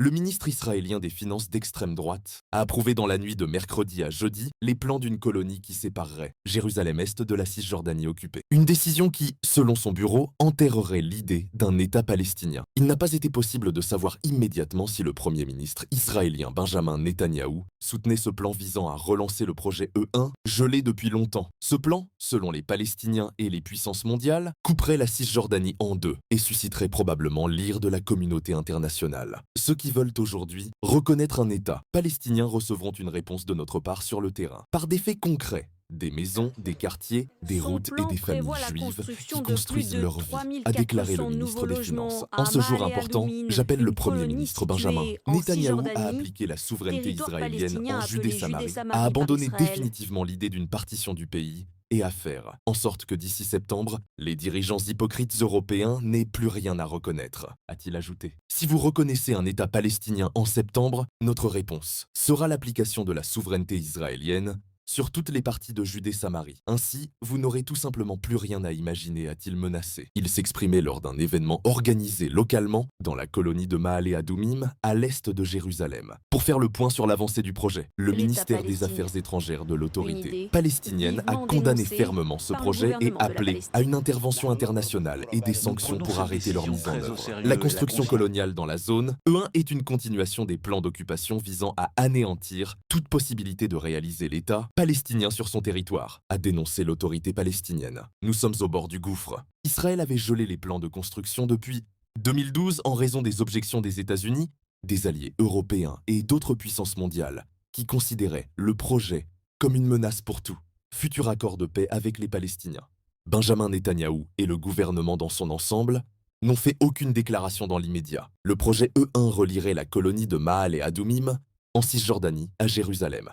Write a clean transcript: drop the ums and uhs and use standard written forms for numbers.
Le ministre israélien des Finances d'extrême droite a approuvé dans la nuit de mercredi à jeudi les plans d'une colonie qui séparerait Jérusalem-Est de la Cisjordanie occupée. Une décision qui, selon son bureau, enterrerait l'idée d'un État palestinien. Il n'a pas été possible de savoir immédiatement si le Premier ministre israélien Benjamin Netanyahou soutenait ce plan visant à relancer le projet E1, gelé depuis longtemps. Ce plan, selon les Palestiniens et les puissances mondiales, couperait la Cisjordanie en deux et susciterait probablement l'ire de la communauté internationale. Ceux qui veulent aujourd'hui reconnaître un État palestinien recevront une réponse de notre part sur le terrain, par des faits concrets. Des maisons, des quartiers, des Son routes et plan des familles prévoit la juives construction qui de plus construisent de leur vie, a déclaré le 3400 ministre nouveaux des Finances. logements En à ce jour Maale et important, Adoumine, j'appelle le une Premier colonie ministre Benjamin située en Netanyahou à Cisjordanie, appliquer la souveraineté territoire israélienne palestinien en appelé Judée-Samarie, Judée-Samarie à par abandonner Israël. définitivement l'idée d'une partition du pays et à faire en sorte que d'ici septembre, les dirigeants hypocrites européens n'aient plus rien à reconnaître, a-t-il ajouté. Si vous reconnaissez un État palestinien en septembre, notre réponse sera l'application de la souveraineté israélienne sur toutes les parties de Judée-Samarie. Ainsi, vous n'aurez tout simplement plus rien à imaginer, a-t-il menacé. Il s'exprimait lors d'un événement organisé localement dans la colonie de Maale Adoumim, à l'est de Jérusalem. Pour faire le point sur l'avancée du projet, le L'État ministère des palestinien. Affaires étrangères de Une l'autorité idée palestinienne a vivement condamné dénoncée fermement ce par le projet et gouvernement de la appelé Palestine. à une intervention internationale et des Nous sanctions prenons pour cette arrêter leur décision mise en très au œuvre. sérieux La et construction consciente. coloniale dans la zone, E1 est une continuation des plans d'occupation visant à anéantir toute possibilité de réaliser l'État palestinien sur son territoire, a dénoncé l'autorité palestinienne. Nous sommes au bord du gouffre. Israël avait gelé les plans de construction depuis 2012 en raison des objections des États-Unis, des alliés européens et d'autres puissances mondiales qui considéraient le projet comme une menace pour tout futur accord de paix avec les Palestiniens. Benjamin Netanyahou et le gouvernement dans son ensemble n'ont fait aucune déclaration dans l'immédiat. Le projet E1 relierait la colonie de Maale et Adoumim en Cisjordanie à Jérusalem.